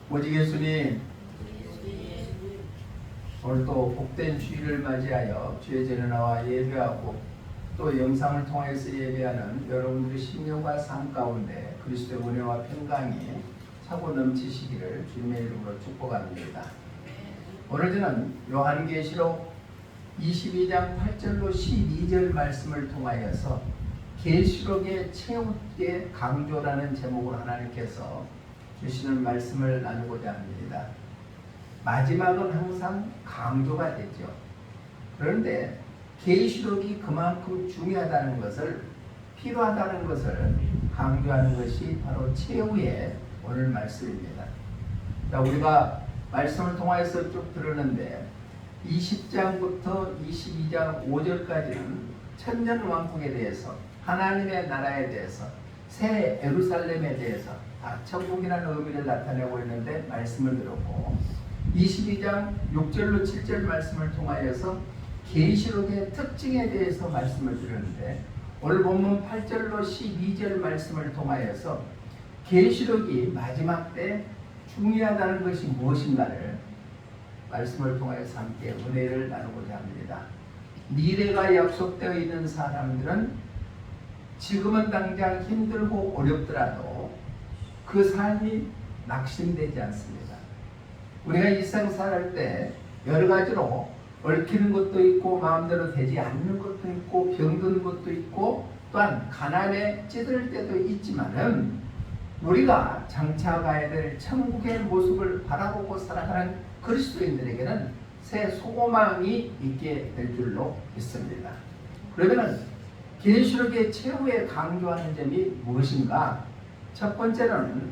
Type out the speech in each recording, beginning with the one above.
오직 예수님, 오늘도 복된 주일을 맞이하여 주의 전에 나와 예배하고 또 영상을 통해서 예배하는 여러분들의 심령과 삶 가운데 그리스도의 은혜와 평강이 차고 넘치시기를 주님의 이름으로 축복합니다. 오늘 저는 요한계시록 22장 8절로 12절 말씀을 통하여서 계시록의 최후의 강조라는 제목으로 하나님께서 주시는 말씀을 나누고자 합니다. 마지막은 항상 강조가 되죠. 그런데 계시록이 그만큼 중요하다는 것을, 필요하다는 것을 강조하는 것이 바로 최후의 오늘 말씀입니다. 자, 우리가 말씀을 통해서 쭉 들었는데 20장부터 22장 5절까지는 천년왕국에 대해서, 하나님의 나라에 대해서, 새 예루살렘에 대해서 다 천국이라는 의미를 나타내고 있는데 말씀을 들었고, 22장 6절로 7절 말씀을 통하여서 계시록의 특징에 대해서 말씀을 드렸는데, 오늘 본문 8절로 12절 말씀을 통하여서 계시록이 마지막 때 중요하다는 것이 무엇인가를 말씀을 통해서 함께 은혜를 나누고자 합니다. 미래가 약속되어 있는 사람들은 지금은 당장 힘들고 어렵더라도 그 삶이 낙심되지 않습니다. 우리가 일상 살할 때 여러 가지로 얽히는 것도 있고 마음대로 되지 않는 것도 있고 병든 것도 있고 또한 가난에 찌들 때도 있지만은 우리가 장차 가야 될 천국의 모습을 바라보고 살아가는 그리스도인들에게는 새 소망이 있게 될 줄로 믿습니다. 그러면은 계시록의 최후에 강조하는 점이 무엇인가? 첫 번째는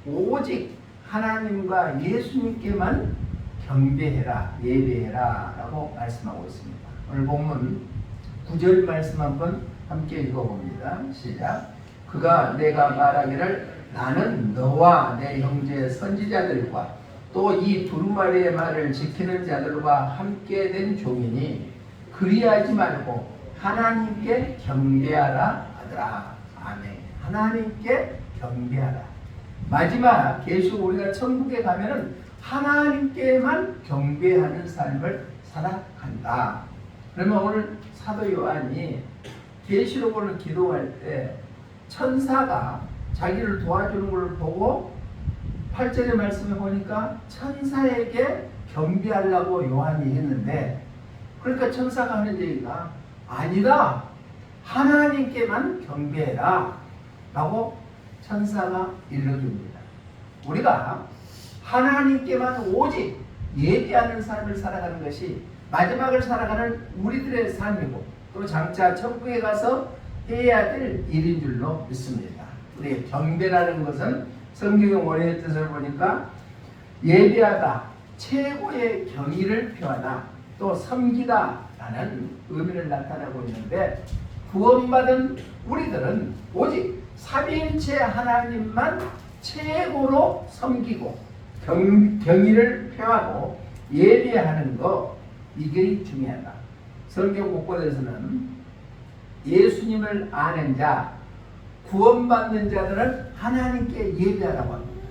오직 하나님과 예수님께만 경배해라, 예배해라 라고 말씀하고 있습니다. 오늘 본문 9절 말씀 한번 함께 읽어봅니다. 시작. 그가 내가 말하기를 나는 너와 내 형제 선지자들과 또 이 두루마리의 말을 지키는 자들과 함께 된 종이니 그리하지 말고 하나님께 경배하라 하더라. 아멘. 하나님께 경배하라. 마지막 계시록 우리가 천국에 가면은 하나님께만 경배하는 삶을 살아간다. 그러면 오늘 사도 요한이 계시록을 기도할 때 천사가 자기를 도와주는 걸 보고 8절의 말씀에 보니까 천사에게 경배하려고 요한이 했는데, 그러니까 천사가 하는 얘기가 아니다, 하나님께만 경배해라 라고 천사가 일러줍니다. 우리가 하나님께만 오직 예배하는 삶을 살아가는 것이 마지막을 살아가는 우리들의 삶이고 또 장차 천국에 가서 해야 될 일인 줄로 믿습니다. 우리 경배라는 것은 성경의 원어의 뜻을 보니까 예배하다, 최고의 경의를 표하다, 또 섬기다 라는 의미를 나타내고 있는데, 구원받은 우리들은 오직 삼위일체 하나님만 최고로 섬기고 경의를 표하고 예배하는 것, 이게 중요하다. 성경 곳곳에서는 예수님을 아는 자, 구원받는 자들은 하나님께 예배하라고 합니다.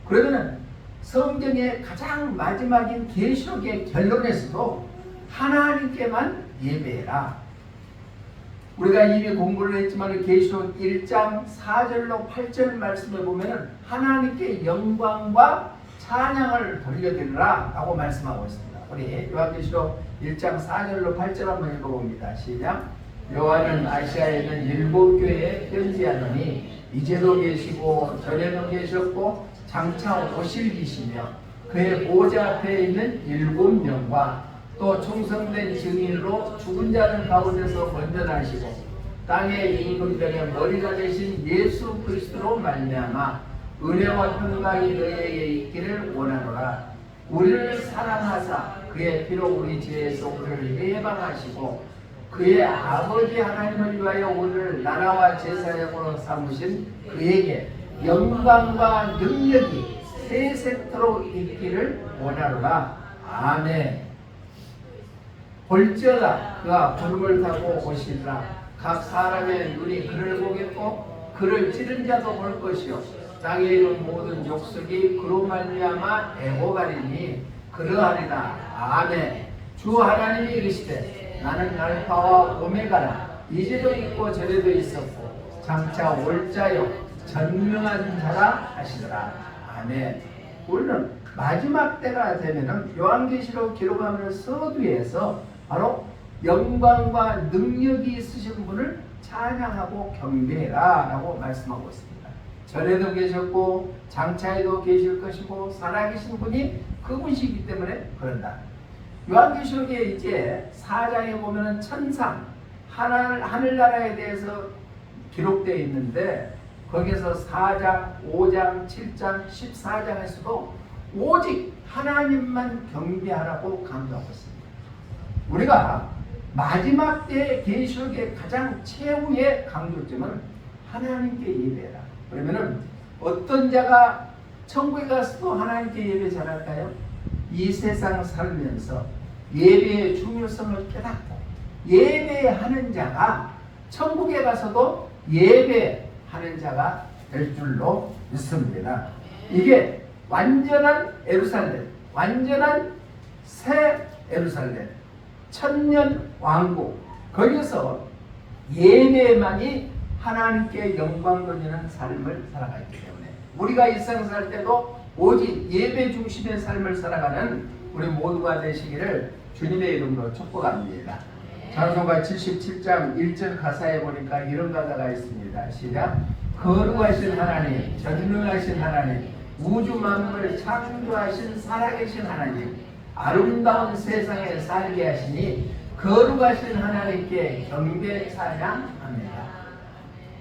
그러면 성경의 가장 마지막인 계시록의 결론에서도 하나님께만 예배해라. 우리가 이미 공부를 했지만 계시록 1장 4절로 8절 말씀에 보면 하나님께 영광과 찬양을 돌려드리라 라고 말씀하고 있습니다. 우리 요한계시록 1장 4절로 8절 한번 읽어봅니다. 시작. 요한은 아시아에 있는 7교회에 편지하노니 이제도 계시고 전에도 계셨고 장차 오실 이시며 그의 보좌 앞에 있는 7명과 또 충성된 증인으로 죽은 자들 가운데서 건져나시고 땅의 임금들의 머리가 되신 예수 그리스도로 말미암아 은혜와 평강이 너희에게 있기를 원하노라. 우리를 사랑하사 그의 피로 우리 죄에서 우리를 해방하시고 그의 아버지 하나님을 위하여 오늘 나라와 제사장으로 삼으신 그에게 영광과 능력이 세세토록 있기를 원하노라. 아멘. 볼지어다 그가 구름을 타고 오시리라. 각 사람의 눈이 그를 보겠고 그를 찌른 자도 볼 것이요 땅에 있는 모든 족속이 그로 말미암아 애고가리니 그러하리라. 아멘. 주 하나님이 이르시되 나는 알파와 오메가라. 이제도 있고 전에도 있었고 장차 올 자요 전능한 자라 하시더라. 아멘. 우리는 마지막 때가 되면은 요한계시록 기록하는 서두에서 바로 영광과 능력이 있으신 분을 찬양하고 경배해라 라고 말씀하고 있습니다. 전에도 계셨고 장차에도 계실 것이고 살아계신 분이 그분이기 때문에 그런다. 요한계시록에 이제 4장에 보면은 천상 하늘나라에 대해서 기록되어 있는데 거기서 4장, 5장, 7장, 14장에서도 오직 하나님만 경배하라고 강조하고 있습니다. 우리가 마지막 때 계시록의 가장 최후의 강조점은 하나님께 예배해라. 그러면은 어떤 자가 천국에 가서도 하나님께 예배 잘할까요? 이 세상 살면서 예배의 중요성을 깨닫고 예배하는 자가 천국에 가서도 예배하는 자가 될 줄로 믿습니다. 이게 완전한 예루살렘, 완전한 새 예루살렘, 천년 왕국, 거기서 예배만이 하나님께 영광 돌리는 삶을 살아가기 때문에 우리가 일상 살 때도 오직 예배 중심의 삶을 살아가는 우리 모두가 되시기를 주님의 이름으로 축복합니다. 찬송가 77장 1절 가사에 보니까 이런 가사가 있습니다. 시작. 거룩하신 하나님, 전능하신 하나님, 우주 만물을 창조하신 살아계신 하나님, 아름다운 세상에 살게 하시니 거룩하신 하나님께 경배 찬양합니다.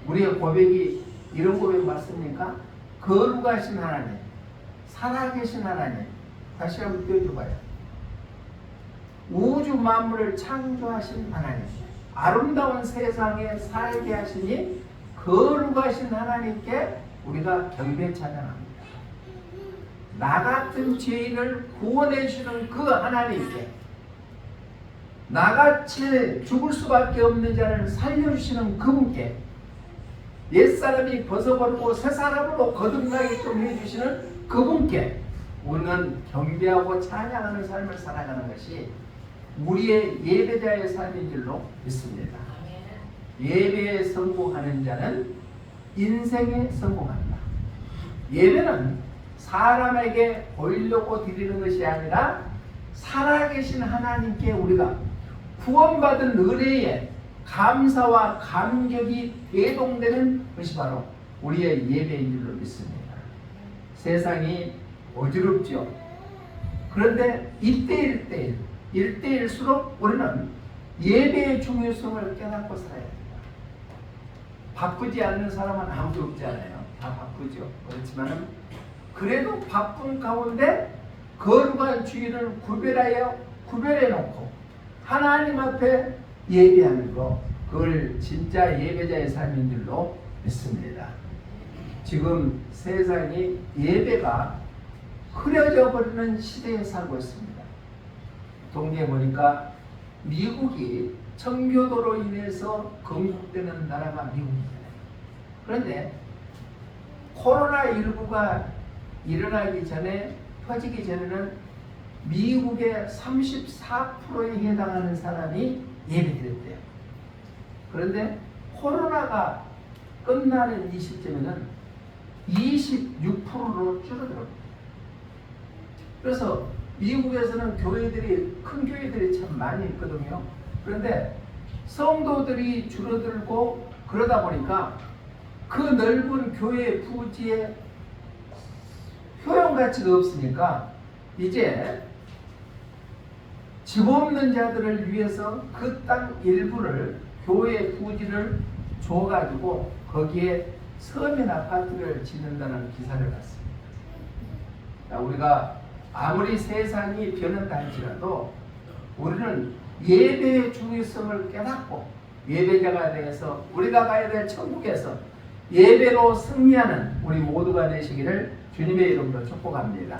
우리의 고백이 이런 고백 맞습니까? 거룩하신 하나님, 살아계신 하나님. 다시 한번 띄워줘봐요. 우주 만물을 창조하신 하나님, 아름다운 세상에 살게 하시니 거룩하신 하나님께 우리가 경배 찬양합니다. 나 같은 죄인을 구원해 주시는 그 하나님께, 나같이 죽을 수밖에 없는 자를 살려주시는 그분께, 옛사람이 벗어버리고 새사람으로 거듭나게끔 해주시는 그분께 우리는 경배하고 찬양하는 삶을 살아가는 것이 우리의 예배자의 삶인 줄로 믿습니다. 예배에 성공하는 자는 인생에 성공한다. 예배는 사람에게 보이려고 드리는 것이 아니라 살아계신 하나님께 우리가 구원받은 은혜에 감사와 감격이 대동되는 것이 바로 우리의 예배인 줄로 믿습니다. 세상이 어지럽죠. 그런데 일대일수록 우리는 예배의 중요성을 깨닫고 살아야 됩니다. 바쁘지 않는 사람은 아무도 없지 않아요. 다 바쁘죠. 그렇지만 그래도 바쁜 가운데 거룩한 주일을 구별해놓고 하나님 앞에 예배하는 것, 그걸 진짜 예배자의 삶인 줄로 믿습니다. 지금 세상이 예배가 흐려져 버리는 시대에 살고 있습니다. 동기에 보니까 미국이 청교도로 인해서 건국되는 나라가 미국이잖아요. 그런데 코로나19가 일어나기 전에, 퍼지기 전에는 미국의 34%에 해당하는 사람이 예배드렸대요. 그런데 코로나가 끝나는 이 시점에는 26%로 줄어들었대요. 그래서 미국에서는 큰 교회들이 참 많이 있거든요. 그런데 성도들이 줄어들고 그러다 보니까 그 넓은 교회 부지에 효용가치가 없으니까 이제 집 없는 자들을 위해서 그 땅 일부를 교회 부지를 줘가지고 거기에 서민 아파트를 짓는다는 기사를 봤습니다. 우리가 아무리 세상이 변한다 할지라도 우리는 예배의 중요성을 깨닫고 예배자가 되어서 우리가 가야 될 천국에서 예배로 승리하는 우리 모두가 되시기를 주님의 이름으로 축복합니다.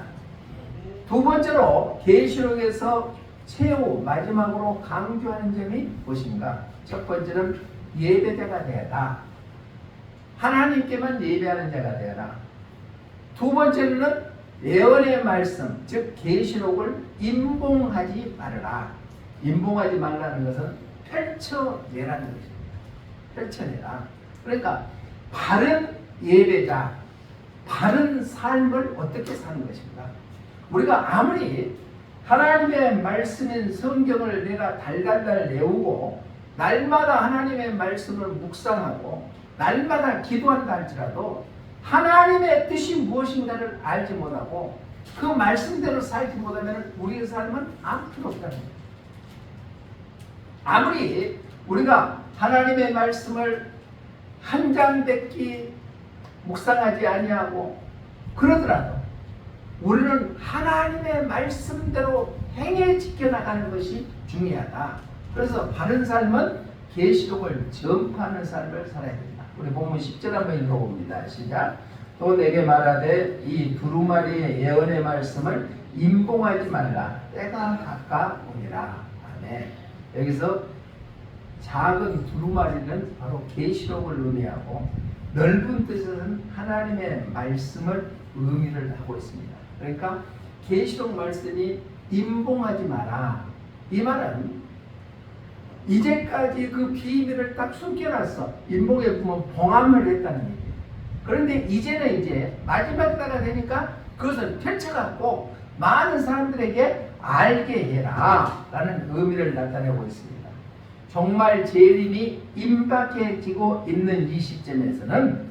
두 번째로 계시록에서 최후 마지막으로 강조하는 점이 무엇인가? 첫 번째는 예배자가 되어라. 하나님께만 예배하는 자가 되어라. 두 번째는 예언의 말씀, 즉 계시록을 임봉하지 말아라. 임봉하지 말라는 것은 펼쳐내라는 것입니다. 펼쳐내라. 그러니까 바른 예배자, 바른 삶을 어떻게 사는 것인가? 우리가 아무리 하나님의 말씀인 성경을 내가 달달달 외우고 날마다 하나님의 말씀을 묵상하고 날마다 기도한다 할지라도 하나님의 뜻이 무엇인가를 알지 못하고 그 말씀대로 살지 못하면 우리의 삶은 아무 필요 없다는 거예요. 아무리 우리가 하나님의 말씀을 한 장 뱉기 묵상하지 아니하고 그러더라도 우리는 하나님의 말씀대로 행해 지켜나가는 것이 중요하다. 그래서 바른 삶은 계시록을 전파하는 삶을 살아야 된다. 우리 본문 10절 한번 읽어봅니다. 시작. 또 내게 말하되 이 두루마리의 예언의 말씀을 임봉하지 말라. 때가 가까우니라. 아멘. 여기서 작은 두루마리는 바로 계시록을 의미하고 넓은 뜻은 하나님의 말씀을 의미를 하고 있습니다. 그러니까 계시록 말씀이 임봉하지 마라. 이 말은 이제까지 그 비밀을 딱 숨겨놨어. 임봉에 보면 봉함을 했다는 얘기예요. 그런데 이제는 이제 마지막 때가 되니까 그것을 펼쳐갖고 많은 사람들에게 알게 해라 라는 의미를 나타내고 있습니다. 정말 재림이 임박해지고 있는 이 시점에서는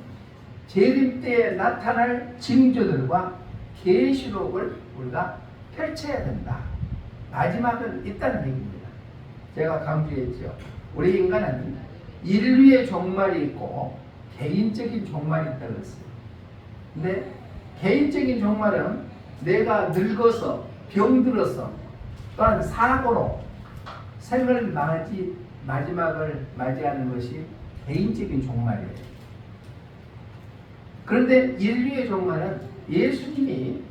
재림 때에 나타날 징조들과 계시록을 우리가 펼쳐야 된다. 마지막은 있다는 얘기입니다. 제가 강조했죠. 우리 인간은 인류의 종말이 있고 개인적인 종말이 있다고 했어요. 근데 개인적인 종말은 내가 늙어서 병들어서 또한 사고로 생을 마지막을 맞이하는 것이 개인적인 종말이에요. 그런데 인류의 종말은 예수님이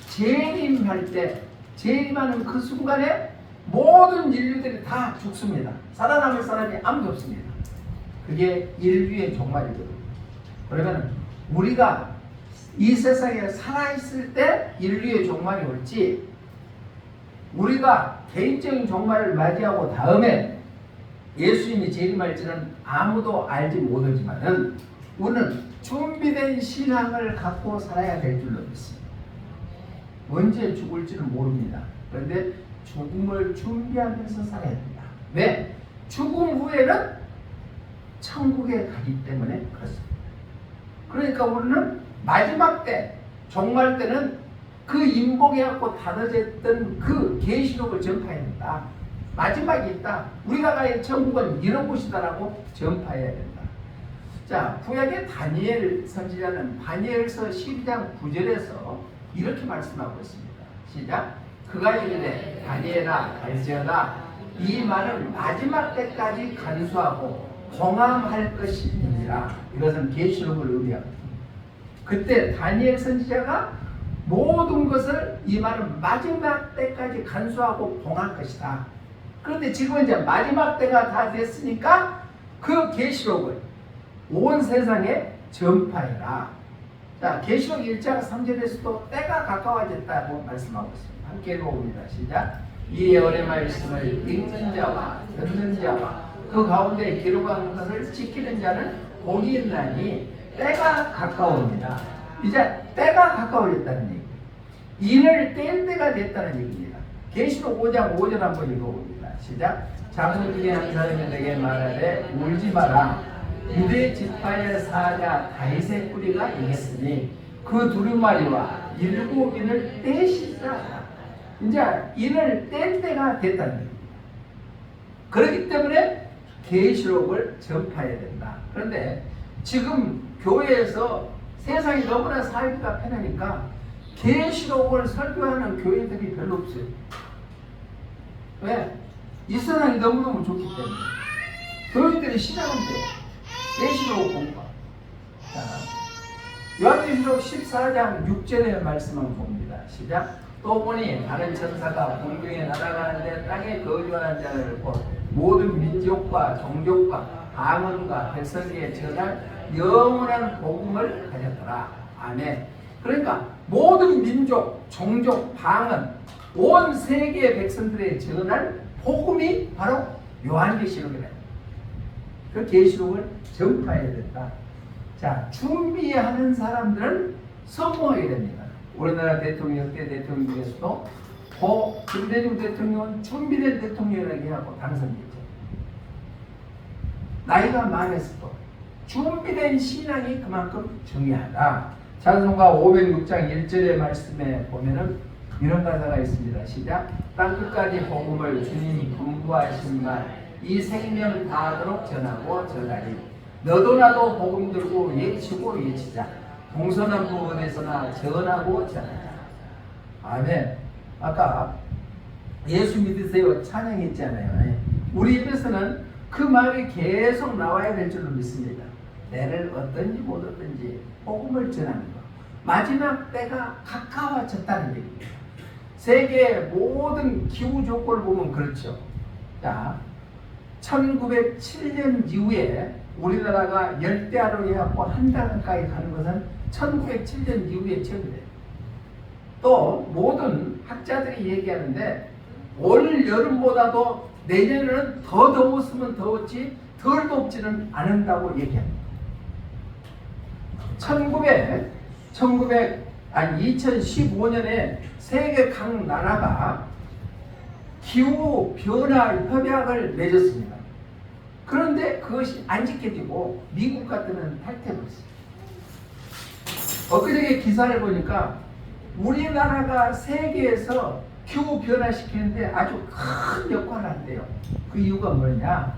재림할 때, 재림하는 그 순간에 모든 인류들이 다 죽습니다. 살아남을 사람이 아무도 없습니다. 그게 인류의 종말이거든요. 그러면 우리가 이 세상에 살아있을 때 인류의 종말이 올지, 우리가 개인적인 종말을 맞이하고 다음에 예수님이 재림할지는 아무도 알지 못하지만은 우리는 준비된 신앙을 갖고 살아야 될 줄로 믿습니다. 언제 죽을지는 모릅니다. 그런데 죽음을 준비하면서 살아야 된다. 왜? 죽음 후에는 천국에 가기 때문에 그렇습니다. 그러니까 우리는 마지막 때, 종말 때는 그 임봉해갖고 닫아졌던 그 계시록을 전파해야 된다. 마지막이 있다. 우리가 가야 천국은 이런 곳이다라고 전파해야 된다. 자, 구약의 다니엘 선지자는 다니엘서 12장 9절에서 이렇게 말씀하고 있습니다. 시작. 그가 이르되 다니엘아 갈지어다 이 말은 마지막 때까지 간수하고 봉함할 것이니라. 이것은 계시록을 의미합니다. 그때 다니엘 선지자가 모든 것을 이 말은 마지막 때까지 간수하고 봉할 것이다. 그런데 지금 이제 마지막 때가 다 됐으니까 그 계시록을 온 세상에 전파해라. 자, 계시록 1장 3절에서도 때가 가까워졌다고 말씀하고 있습니다. 함께 읽어봅니다. 시작. 이 예언의 말씀을 읽는 자와 듣는 자와 그 가운데 기록한 것을 지키는 자는 복이 있나니 때가 가까웁니다. 이제 때가 가까워졌다는 얘기예요. 인을 뗄 때가 됐다는 얘기입니다. 계시록 5장 5절 한번 읽어봅니다. 시작. 장로 중에 한 사람이 내게 말하되 울지 마라. 유대 지파의 사자 다윗의 뿌리가 이겼으니 그 두루마리와 7인을 떼시라. 이제 인을 뗄 때가 됐다는 얘기입니다. 그렇기 때문에 계시록을 전파해야 된다. 그런데 지금 교회에서 세상이 너무나 살기가 편하니까 계시록을 설교하는 교회들이 별로 없어요. 왜? 이 세상이 너무너무 좋기 때문에. 교회들이 신앙은 돼. 계시록 공부. 요한계시록 14장 6절의 말씀을 봅니다. 시작. 또 보니 다른 천사가 공중에 날아가는데 땅에 거주하는 자를 보 모든 민족과 종족과 방언과 백성에게 전할 영원한 복음을 가졌더라. 아멘. 그러니까 모든 민족, 종족, 방언, 온 세계 백성들의 전할 복음이 바로 요한계시록이다. 그 계시록을 전파해야 된다. 자, 준비하는 사람들은 성공하게 됩니다. 우리나라 대통령 때 대통령 중에서도 김대중 대통령은 준비된 대통령이라고 하고 당선됐죠. 나이가 많았어도 준비된 신앙이 그만큼 중요하다. 찬송가 506장 1절의 말씀에 보면은 이런 가사가 있습니다. 시작. 땅끝까지 복음을 주님 분부하신 말 이 생명 다하도록 전하고 전하리. 너도 나도 복음 들고 예치고 예치자. 동서남북 어디서나 전하고 전하자. 아멘. 아까 예수 믿으세요 찬양했잖아요. 우리 입에서는 그 말이 계속 나와야 될 줄로 믿습니다. 내를 얻든지 못 얻든지 복음을 전하는 것. 마지막 때가 가까워졌다는 얘기입니다. 세계 모든 기후 조건을 보면 그렇죠. 자, 1907년 이후에 우리나라가 열대야로 해갖고 한 달 가까이 가는 것은 1907년 이후에 처음이래요. 또 모든 학자들이 얘기하는데 올 여름보다도 내년에는 더 더웠으면 더웠지 덜 덥지는 않는다고 얘기합니다. 2015년에 세계 각 나라가 기후 변화 협약을 맺었습니다. 그런데 그것이 안 지켜지고 미국 같은 데는 탈퇴했어요. 엊그저께 기사를 보니까 우리나라가 세계에서 기후 변화시키는데 아주 큰 역할을 한대요. 그 이유가 뭐냐?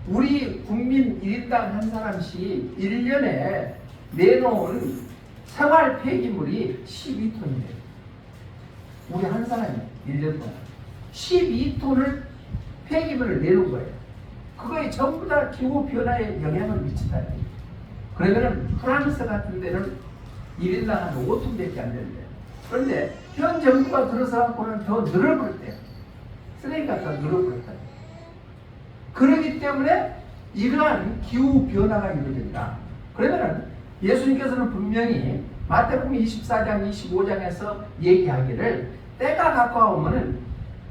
우리 국민 1인당 한 사람씩 1년에 내놓은 생활 폐기물이 12톤이래요. 우리 한 사람이 1년 동안 12톤을 폐기물을 내놓은 거예요. 그거에 전부 다 기후 변화에 영향을 미친다는 거예요. 그러면은 프랑스 같은 데는 1인당 한 5톤밖에 안 되는데, 그런데 현 정부가 들어서 갖고는 더 늘어버렸대요. 쓰레기가 더 늘어버렸다. 그렇기 때문에 이러한 기후 변화가 이루어진다. 그러면은 예수님께서는 분명히 마태복음 24장 25장에서 얘기하기를 때가 가까우면은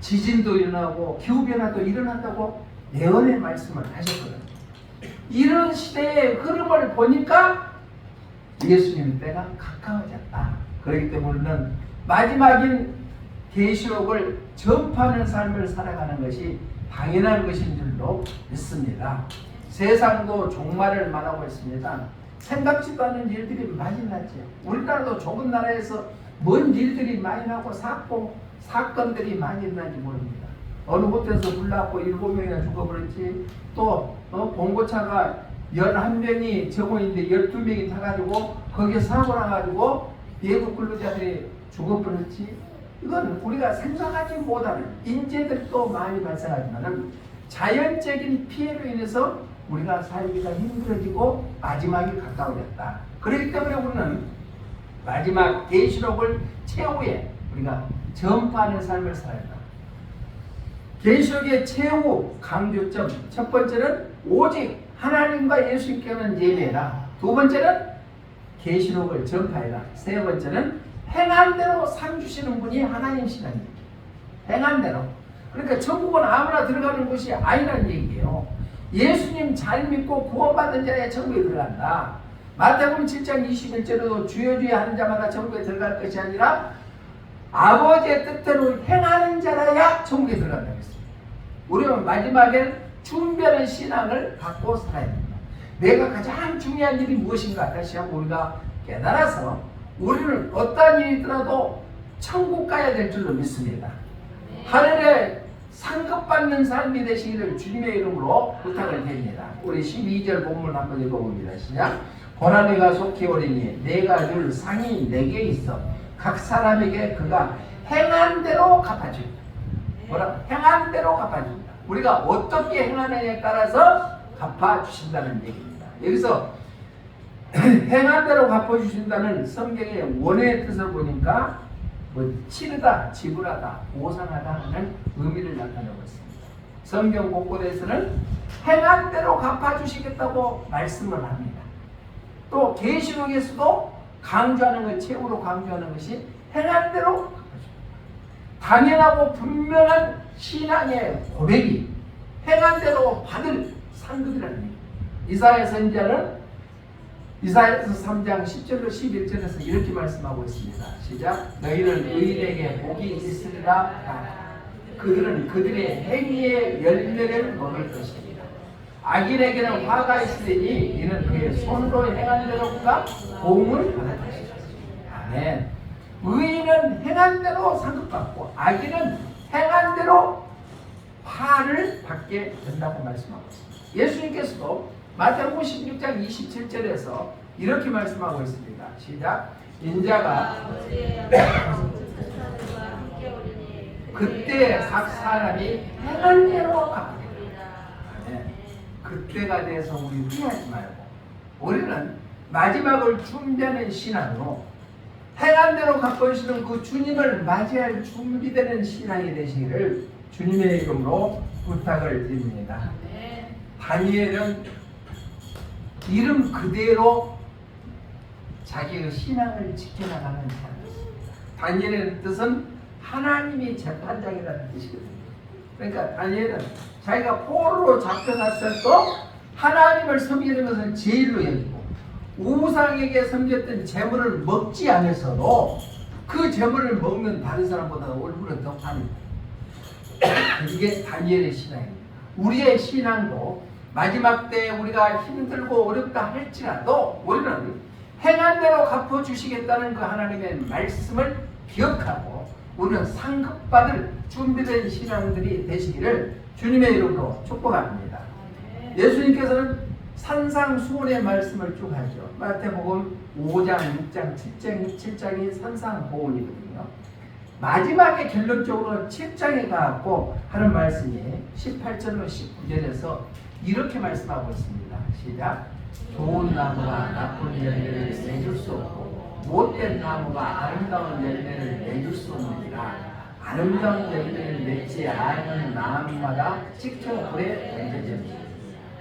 지진도 일어나고 기후 변화도 일어난다고 예언의 말씀을 하셨거든요. 이런 시대의 흐름을 보니까 예수님 때가 가까워졌다. 그렇기 때문에 우리는 마지막인 계시록을 전파하는 삶을 살아가는 것이 당연한 것인 줄로 믿습니다. 세상도 종말을 말하고 있습니다. 생각지도 않은 일들이 많이 났죠. 우리나라도 좁은 나라에서 뭔 일들이 많이 나고 사건들이 많이 일어난지 모릅니다. 어느 곳에서 불났고 7명이나 죽어버렸지. 또 봉고차가 11명이 적응인데 12명이 타가지고 거기에 사고 나가지고 외국 근로자들이 죽어버렸지. 이건 우리가 생각하지 못하는 인재들도 많이 발생하지만 자연적인 피해로 인해서 우리가 살기가 힘들어지고 마지막이 가까워졌다. 그렇기 때문에 우리는 마지막 계시록을 최후에 우리가 전파하는 삶을 살아야 한다. 계시록의 최후 강조점, 첫 번째는 오직 하나님과 예수님께만 예배해라. 두 번째는 계시록을 전파해라. 세 번째는 행한 대로 상 주시는 분이 하나님이시라는 얘기예요. 행한 대로. 그러니까 천국은 아무나 들어가는 것이 아니라는 얘기예요. 예수님 잘 믿고 구원받은 자야 천국에 들어간다. 마태복음 7장 21절에도 주여 주여 하는 자마다 천국에 들어갈 것이 아니라 아버지의 뜻대로 행하는 자라야 천국에 들어간다고 했습니다. 우리는 마지막엔 준비하는 신앙을 갖고 살아야 됩니다. 내가 가장 중요한 일이 무엇인가 다시 한번 우리가 깨달아서 우리는 어떠한 일이 있더라도 천국 가야 될 줄로 믿습니다. 하늘에 상급받는 삶이 되시기를 주님의 이름으로 부탁을 드립니다. 우리 12절 본문 한번 읽어봅니다. 시작. 고난이가 속히 오리니 내가 줄 상이 내게 있어 각 사람에게 그가 행한 대로 갚아줍니다. 뭐라? 행한 대로 갚아줍니다. 우리가 어떻게 행하느냐에 따라서 갚아주신다는 얘기입니다. 여기서 행한 대로 갚아주신다는 성경의 원의 뜻을 보니까 치르다, 지불하다, 보상하다 하는 의미를 나타내고 있습니다. 성경 곳곳에서는 행한 대로 갚아주시겠다고 말씀을 합니다. 또 계시록에서도 강조하는 것, 최후로 강조하는 것이 행한 대로 갚아줍니다. 당연하고 분명한 신앙의 고백이 행한 대로 받을 상급이라는 얘기입니다. 이사야 선지자는 이사야서 3장 10절로 11절에서 이렇게 말씀하고 있습니다. 시작. 너희는 의인에게 복이 있으리라. 그들은 그들의 행위의 열매를 먹을 것입니다. 악인에게는 화가 있으리니 이는 그의 손으로 행한 대로 그가 보응을 받을 것이다. 아멘. 의인은 행한 대로 상급받고 악인은 행한 대로 화를 받게 된다고 말씀하고 있습니다. 예수님께서도 마태복음 16장 27절에서 이렇게 말씀하고 있습니다. 시작. 인자가 그때 각 사람이 행한 대로 갚으리라. 그때가 돼서 우리 후회하지 말고 우리는 마지막을 준비하는 신앙으로 행한 대로 갚으시는 그 주님을 맞이할 준비되는 신앙이 되시기를 주님의 이름으로 부탁을 드립니다. 다니엘은 이름 그대로 자기의 신앙을 지켜나가는 사람이었습니다. 다니엘의 뜻은 하나님이 재판장이라는 뜻이거든요. 그러니까 다니엘은 자기가 포로로 잡혀갔을 때 하나님을 섬기는 것을 제일로 여기고 우상에게 섬겼던 재물을 먹지 않았어도 그 재물을 먹는 다른 사람보다 얼굴은 더 파는 이게 다니엘의 신앙입니다. 우리의 신앙도 마지막 때 우리가 힘들고 어렵다 할지라도 우리는 행한 대로 갚아주시겠다는 그 하나님의 말씀을 기억하고 우리는 상급받을 준비된 신앙들이 되시기를 주님의 이름으로 축복합니다. 예수님께서는 산상수훈의 말씀을 쭉 하죠. 마태복음 5장, 6장, 7장이 산상보훈이거든요. 마지막에 결론적으로 7장에 가고 하는 말씀이 18절로 19절에서 이렇게 말씀하고 있습니다. 시작. 좋은 나무가 나쁜 열매를 내줄 수 없고 못된 나무가 아름다운 열매를 내줄 수 없느니라. 아름다운 열매를 맺지 않은 나무마다 직접 불에 던져집니다.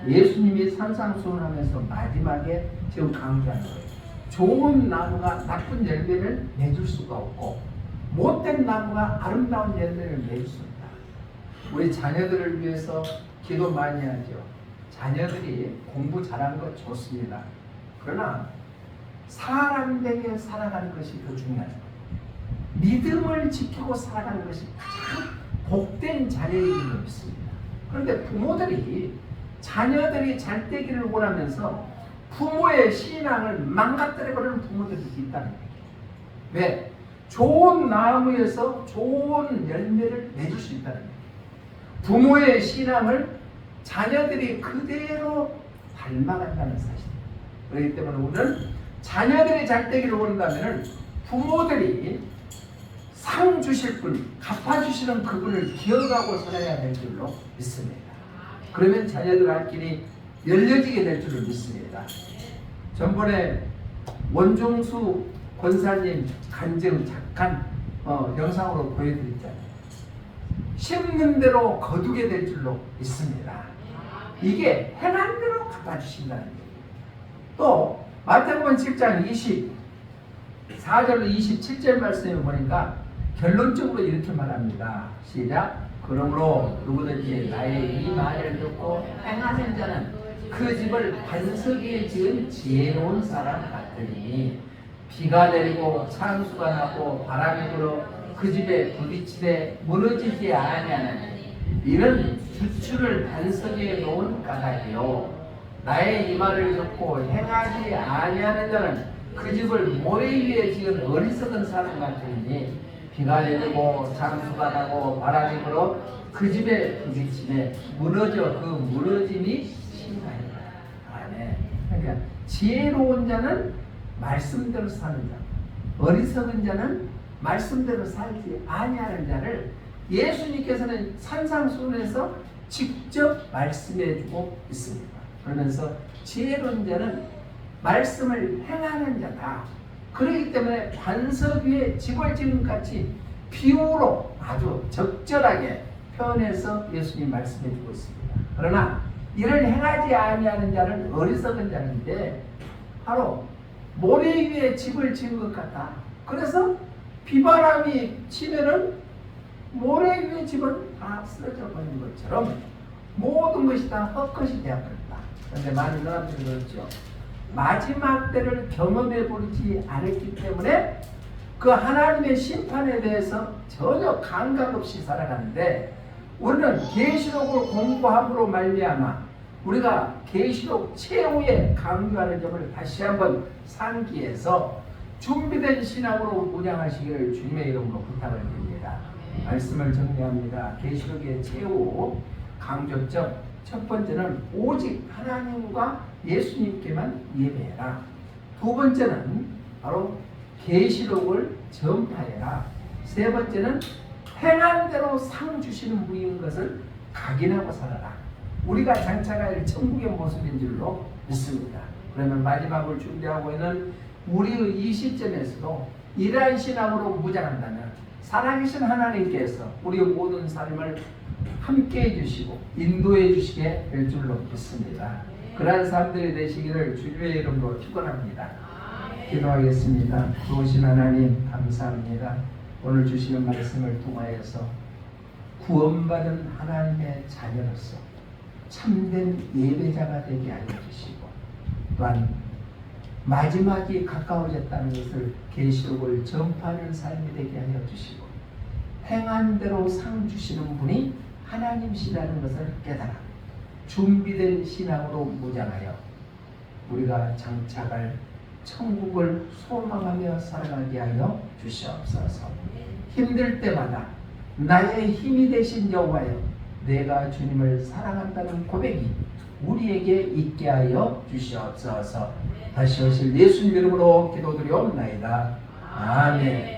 예수님이 산상수훈하면서 마지막에 지금 강조하는 거예요. 좋은 나무가 나쁜 열매를 내줄 수가 없고 못된 나무가 아름다운 열매를 내줄 수 없다. 우리 자녀들을 위해서 기도 많이 하죠. 자녀들이 공부 잘하는 것 좋습니다. 그러나 사람되게 살아가는 것이 더 중요하죠. 믿음을 지키고 살아가는 것이 가장 복된 자녀이기를 믿습니다. 그런데 부모들이 자녀들이 잘 되기를 원하면서 부모의 신앙을 망가뜨려버리는 부모들이 있다는 거예요. 왜? 좋은 나무에서 좋은 열매를 내줄 수 있다는 거예요. 부모의 신앙을 자녀들이 그대로 닮아간다는 사실입니다. 그렇기 때문에 우리는 자녀들이 잘 되기를 원한다면 부모들이 상 주실 분, 갚아주시는 그분을 기억하고 살아야 될 줄로 믿습니다. 그러면 자녀들 할 길이 열려지게 될 줄을 믿습니다. 전번에 원종수 권사님 간증 잠깐 영상으로 보여드렸잖아요. 심는 대로 거두게 될 줄로 믿습니다. 이게 행한 대로 갚아주신다는 거예요. 또 마태복음 7장 24절로 27절 말씀에 보니까 결론적으로 이렇게 말합니다. 시작. 그러므로 누구든지 나의 이 말을 듣고 행하는 자는 그 집을 반석에 지은 지혜로운 사람 같으니 비가 내리고 창수가 나고 바람이 불어 그 집에 부딪히되 무너지지 아니하는 이는 주추를 반석에 놓은 까닭이요 나의 이 말을 듣고 행하지 아니하는 자는 그 집을 모래 위에 지은 어리석은 사람 같으니 비가 내리고 창수가 나고 바람이 불어 그 집에 부딪히네 무너져 그 무너짐이 심하니라. 아멘. 그러니까 지혜로운 자는 말씀대로 사는 자, 어리석은 자는 말씀대로 살지 아니하는 자를 예수님께서는 산상수훈에서 직접 말씀해주고 있습니다. 그러면서 지혜로운 자는 말씀을 행하는 자다. 그렇기 때문에 반석 위에 집을 지은 같이 비유로 아주 적절하게 표현해서 예수님 말씀해주고 있습니다. 그러나 이를 행하지 아니하는 자는 어리석은 자인데 바로 모래 위에 집을 지은 것 같다. 그래서 비바람이 치면은 모래 위에 집은 다 쓰러져 버린 것처럼 모든 것이 다 헛것이 되어버렸다. 그런데 많은 사람들이 그렇죠. 마지막 때를 경험해 보지 않았기 때문에 그 하나님의 심판에 대해서 전혀 감각 없이 살아가는데, 우리는 계시록을 공부함으로 말미암아 우리가 계시록 최후의 강조하는 점을 다시 한번 상기해서 준비된 신앙으로 무장하시기를 주님의 이름으로 부탁을 드립니다. 말씀을 정리합니다. 계시록의 최후 강조점, 첫 번째는 오직 하나님과 예수님께만 예배해라. 두 번째는 바로 계시록을 전파해라. 세 번째는 행한 대로 상 주시는 분인 것을 각인하고 살아라. 우리가 장차갈 천국의 모습인 줄로 믿습니다. 그러면 마지막을 준비하고 있는 우리의 이 시점에서도 이러한 신앙으로 무장한다면 살아계신 하나님께서 우리의 모든 삶을 함께 해주시고 인도해 주시게 될 줄로 믿습니다. 그러한 사람들이 되시기를 주님의 이름으로 축원합니다. 기도하겠습니다. 좋으신 하나님 감사합니다. 오늘 주시는 말씀을 통하여서 구원받은 하나님의 자녀로서 참된 예배자가 되게 하여 주시고, 또한 마지막이 가까워졌다는 것을 계시록을 전파하는 삶이 되게 하여 주시고, 행한 대로 상 주시는 분이 하나님이시라는 것을 깨달아 준비된 신앙으로 무장하여 우리가 장차갈 천국을 소망하며 살아가게 하여 주시옵소서. 힘들 때마다 나의 힘이 되신 여호와여, 내가 주님을 사랑한다는 고백이 우리에게 있게 하여 주시옵소서. 다시 오실 예수님 이름으로 기도드리옵나이다. 아멘.